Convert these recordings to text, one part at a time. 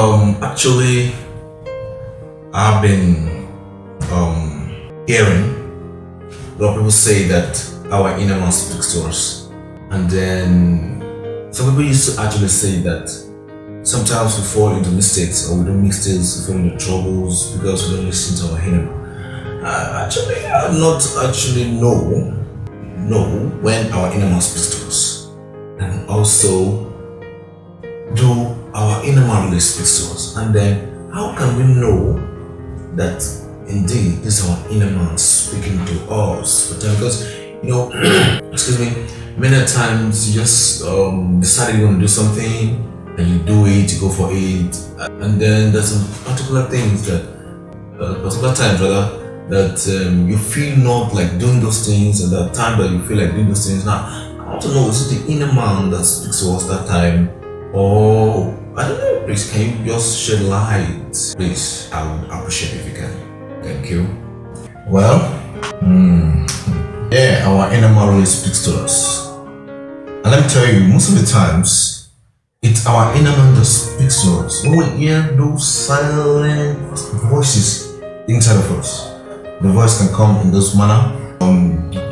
Actually, I've been hearing a lot of people say that our inner man speaks to us, and then some people used to actually say that sometimes we fall into mistakes or we do mistakes, we fall into troubles because we don't listen to our inner man. Actually, I do not actually know when our inner man speaks to us, and also do our inner man really speaks to us, and then how can we know that indeed this is our inner man speaking to us? Because excuse me, many times you just decide you want to do something and you do it, you go for it, and then there's some particular things that particular times rather that you feel not like doing those things, and that time that you feel like doing those things. Now I want to know, is it the inner man that speaks to us that time, or I don't know? Please, can you just shed light? Please, I would appreciate if you can. Thank you. Well, yeah, our inner man really speaks to us, and let me tell you, most of the times it's our inner man that speaks to us. When we hear those silent voices inside of us, the voice can come in this manner: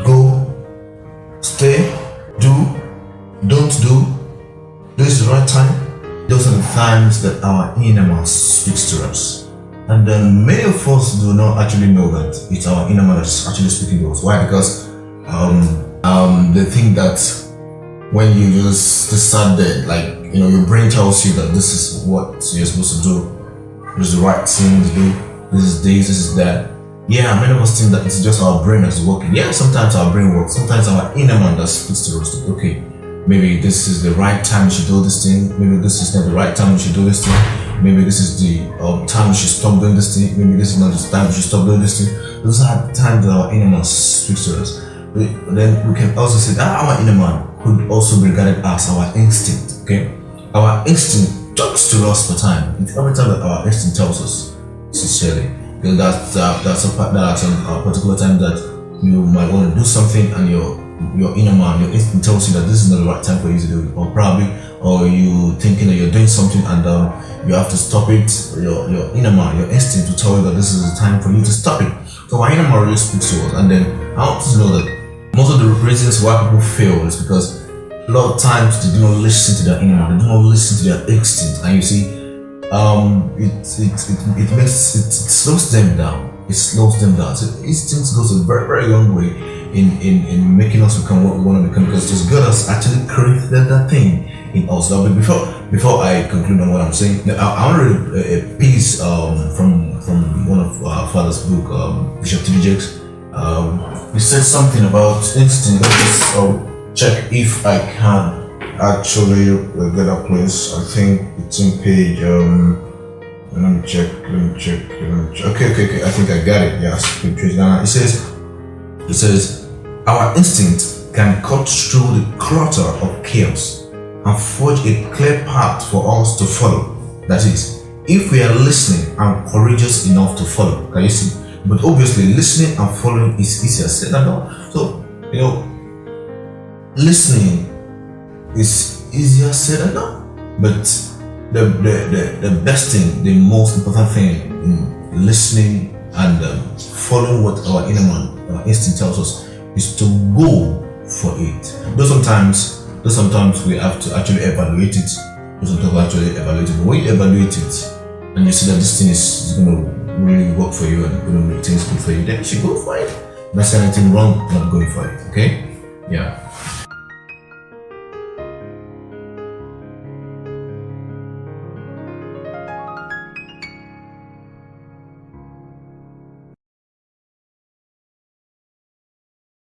go, stay, do, don't do. This is the right time. Those are the times that our inner man speaks to us. And then many of us do not actually know that it's our inner man that's actually speaking to us. Why? Because they think that when you just decide that, like, your brain tells you that this is what you're supposed to do, this is the right thing to do, this is this is that. Yeah, many of us think that it's just our brain that's working. Yeah, sometimes our brain works, sometimes our inner man that speaks to us. Like, okay, maybe this is the right time you should do this thing. Maybe this is not the right time you should do this thing. Maybe this is the time you should stop doing this thing. Maybe this is not the time you should stop doing this thing. Those are the times that our inner man speaks to us. Then we can also say that our inner man could also be regarded as our instinct. Okay, our instinct talks to us for time. It's every time that our instinct tells us sincerely. Because that's a particular time that you might want to do something, and your inner man, your instinct tells you that this is not the right time for you to do it, or you thinking that you're doing something and you have to stop it. Your inner man, your instinct will tell you that this is the time for you to stop it. So our inner man really speaks to us, and then I want to know that most of the reasons why people fail is because a lot of times they do not listen to their inner man, they do not listen to their instinct, and you see, it slows them down. It slows them down. So instinct goes a very, very long way in making us become what we want to become, because just God has actually created that thing in us. But before I conclude on what I'm saying, I want to read a piece from one of our father's book, Bishop T.D. Jakes. He said something about instinct. Let's just check if I can actually get a place. I think it's in page let me check. Okay, I think I got it. Yes, page 9. It says our instinct can cut through the clutter of chaos and forge a clear path for us to follow. That is, if we are listening and courageous enough to follow. Can you see? But obviously listening and following is easier said than done. So listening is easier said than done, but the best thing, the most important thing in listening and following what our inner man, our instinct tells us, is to go for it. Though sometimes we have to actually evaluate it. But when you evaluate it and you see that this thing is going to really work for you and going to make things good for you, then you should go for it. Not saying anything wrong not going for it. Okay? Yeah.